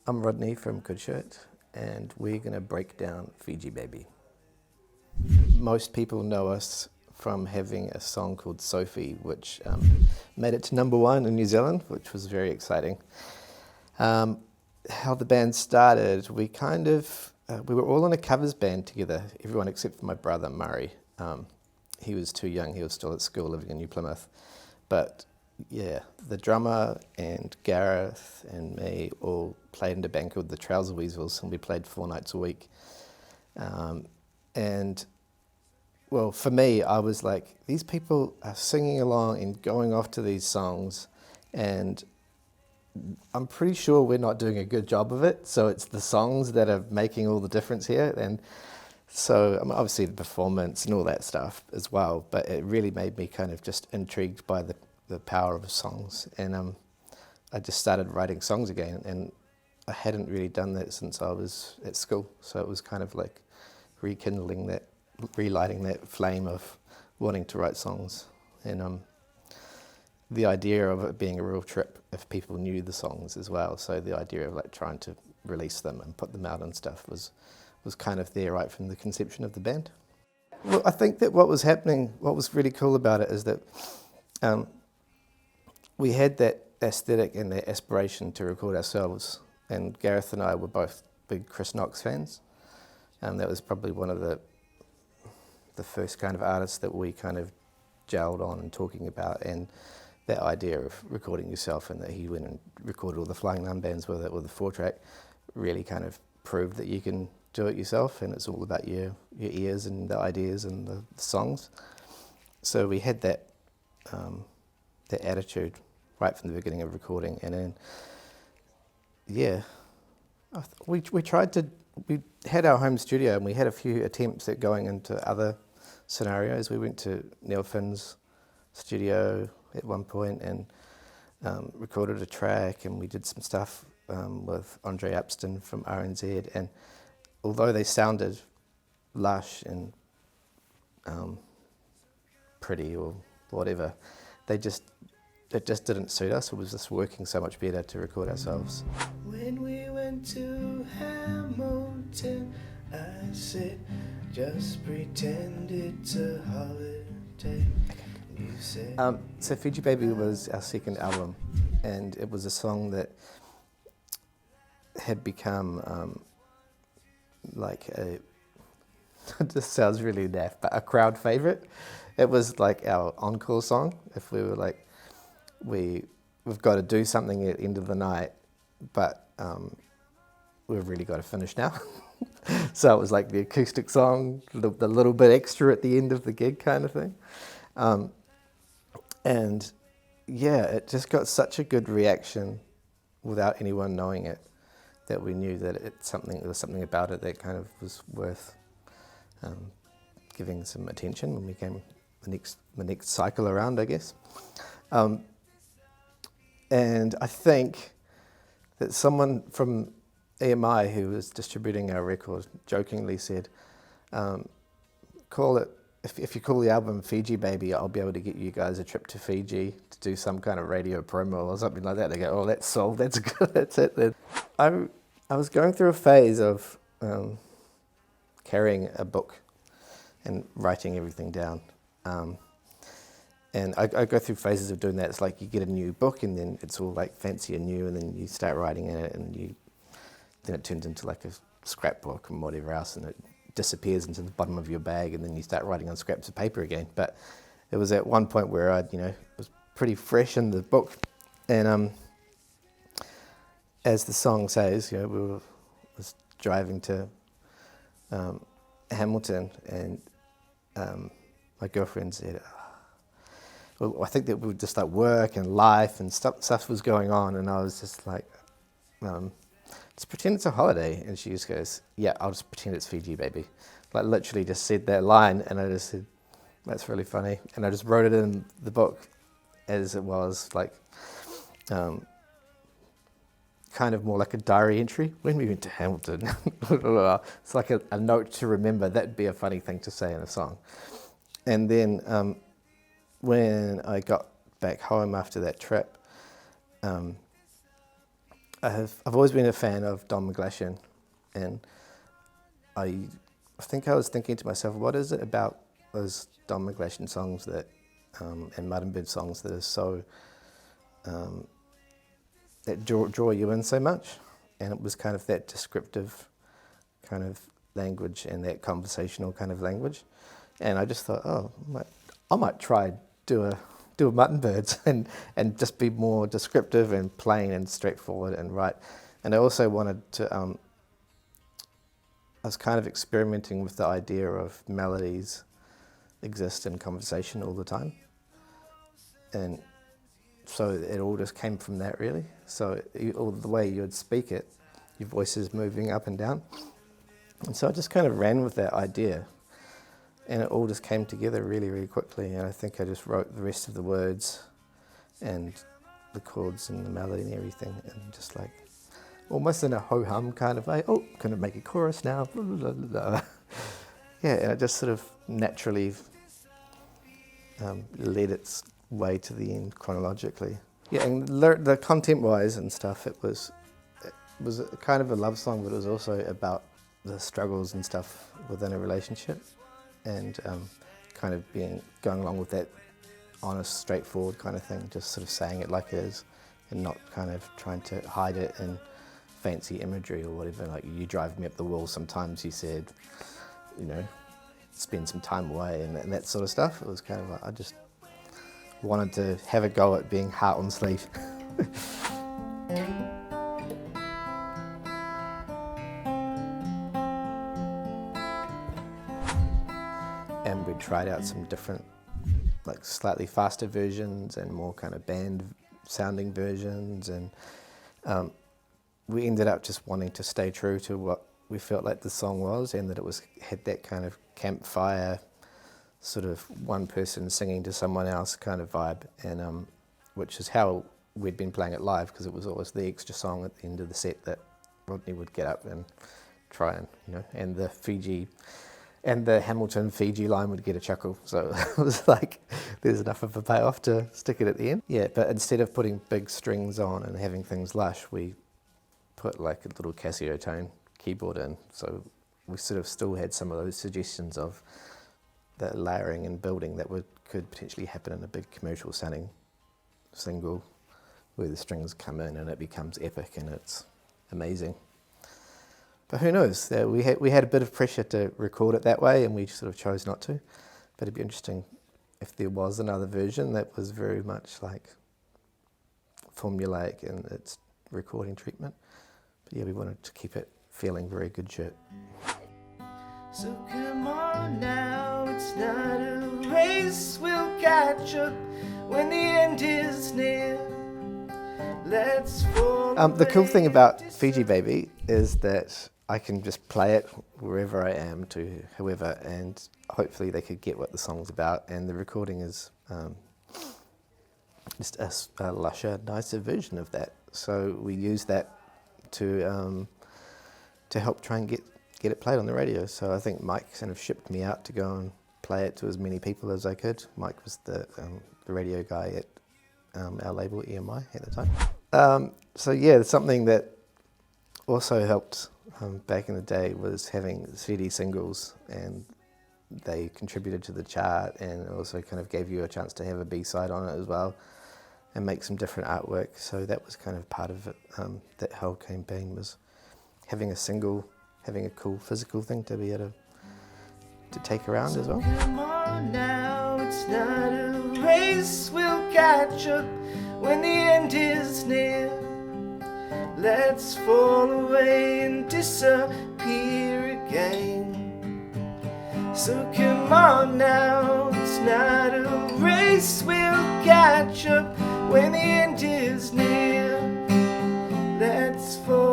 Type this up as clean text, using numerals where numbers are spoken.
I'm Rodney from Goodshirt, and we're going to break down Fiji Baby. Most people know us from having a song called Sophie, which made it to #1 in New Zealand, which was very exciting. How the band started, we were all in a covers band together, everyone except for my brother Murray. He was too young, he was still at school living in New Plymouth. But yeah, the drummer and Gareth and me all played in a band called the Trouser Weasels, and we played 4 nights a week. And well, for me, I was like, these people are singing along and going off to these songs, and I'm pretty sure we're not doing a good job of it. So it's the songs that are making all the difference here. And so obviously the performance and all that stuff as well, but it really made me kind of just intrigued by the power of songs. And I just started writing songs again, and I hadn't really done that since I was at school. So it was kind of like relighting that flame of wanting to write songs. And the idea of it being a real trip if people knew the songs as well. So the idea of like trying to release them and put them out and stuff was kind of there right from the conception of the band. Well, I think that what was really cool about it is that we had that aesthetic and that aspiration to record ourselves. And Gareth and I were both big Chris Knox fans. That was probably one of the first kind of artists that we kind of gelled on and talking about, and that idea of recording yourself, and that he went and recorded all the Flying Nun bands with it with a 4-track really kind of proved that you can do it yourself, and it's all about your ears and the ideas and the songs. So we had that attitude right from the beginning of recording, and then we had our home studio, and we had a few attempts at going into other scenarios. We went to Neil Finn's studio at one point and recorded a track, and we did some stuff with Andre Upston from RNZ, and although they sounded lush and pretty or whatever, it just didn't suit us. It was just working so much better to record ourselves. When we went to Hamilton, I said, just pretend it's a holiday. So Fiji Baby was our second album, and it was a song that had become this sounds really naff, but a crowd favourite. It was like our encore song. If we were like, we've got to do something at the end of the night, but we've really got to finish now. So it was like the acoustic song, the little bit extra at the end of the gig kind of thing. And yeah, it just got such a good reaction without anyone knowing it, that we knew that there was something about it that kind of was worth giving some attention when we came the next cycle around, I guess. And I think that someone from EMI who was distributing our record jokingly said, call it, if you call the album Fiji Baby, I'll be able to get you guys a trip to Fiji to do some kind of radio promo or something like that. They go, oh, that's sold, that's good, that's it then. I was going through a phase of carrying a book and writing everything down. And I go through phases of doing that. It's like you get a new book, and then it's all like fancy and new, and then you start writing in it, and then it turns into like a scrapbook and whatever else, and it disappears into the bottom of your bag, and then you start writing on scraps of paper again. But it was at one point where I was pretty fresh in the book, and as the song says, we was driving to Hamilton, and my girlfriend said, well, I think that we would just like work and life and stuff was going on, and I was just like, just pretend it's a holiday. And she just goes, yeah, I'll just pretend it's Fiji Baby. Like literally just said that line, and I just said, that's really funny. And I just wrote it in the book as it was, like kind of more like a diary entry. When we went to Hamilton, it's like a note to remember. That'd be a funny thing to say in a song. And then when I got back home after that trip, I've always been a fan of Don McGlashan, and I think I was thinking to myself, what is it about those Don McGlashan songs that and Martin Bird songs that are so that draw you in so much? And it was kind of that descriptive kind of language and that conversational kind of language. And I just thought, oh, I might try do a Martin Birds and just be more descriptive and plain and straightforward and right. And I also wanted to, I was kind of experimenting with the idea of melodies exist in conversation all the time. And so it all just came from that, really. So all the way you would speak it, your voice is moving up and down. And so I just kind of ran with that idea. And it all just came together really, really quickly. And I think I just wrote the rest of the words and the chords and the melody and everything, and just like almost in a ho-hum kind of way. Oh, gonna make a chorus now. Blah, blah, blah, blah. Yeah, and it just sort of naturally led its way to the end chronologically. Yeah, and the content-wise and stuff, it was a kind of a love song, but it was also about the struggles and stuff within a relationship, and kind of going along with that honest, straightforward kind of thing, just sort of saying it like it is, and not kind of trying to hide it in fancy imagery or whatever. Like, you drive me up the wall sometimes, he said, you know, spend some time away and that sort of stuff. It was kind of like, I just wanted to have a go at being heart on sleeve. And we tried out some different, like slightly faster versions and more kind of band sounding versions, and we ended up just wanting to stay true to what we felt like the song was, and that it had that kind of campfire sort of one person singing to someone else kind of vibe, and which is how we'd been playing it live, because it was always the extra song at the end of the set that Rodney would get up and try and, you know, and the Fiji and the Hamilton Fiji line would get a chuckle. So it was like, there's enough of a payoff to stick it at the end. Yeah, but instead of putting big strings on and having things lush, we put like a little Casio tone keyboard in. So we sort of still had some of those suggestions of the layering and building that could potentially happen in a big commercial sounding single, where the strings come in and it becomes epic and it's amazing. But who knows? We had a bit of pressure to record it that way, and we sort of chose not to. But it'd be interesting if there was another version that was very much like formulaic in its recording treatment. But yeah, we wanted to keep it feeling very Goodshirt. So come on now, it's not a race, we'll catch up when the end is near. Let's fall the cool thing about Fiji Baby is that I can just play it wherever I am to whoever, and hopefully they could get what the song's about. And the recording is just a lusher, nicer version of that. So we use that to help try and get it played on the radio. So I think Mike kind of shipped me out to go and play it to as many people as I could. Mike was the radio guy at our label EMI at the time. So yeah, something that also helped back in the day was having CD singles, and they contributed to the chart, and also kind of gave you a chance to have a B-side on it as well and make some different artwork. So that was kind of part of it. That whole campaign was having a single, having a cool physical thing to be able to take around as well. Come on now, it's not a race, we'll catch up when the end is near. Let's fall away and disappear again. So come on now, it's not a race, we'll catch up when the end is near. Let's fall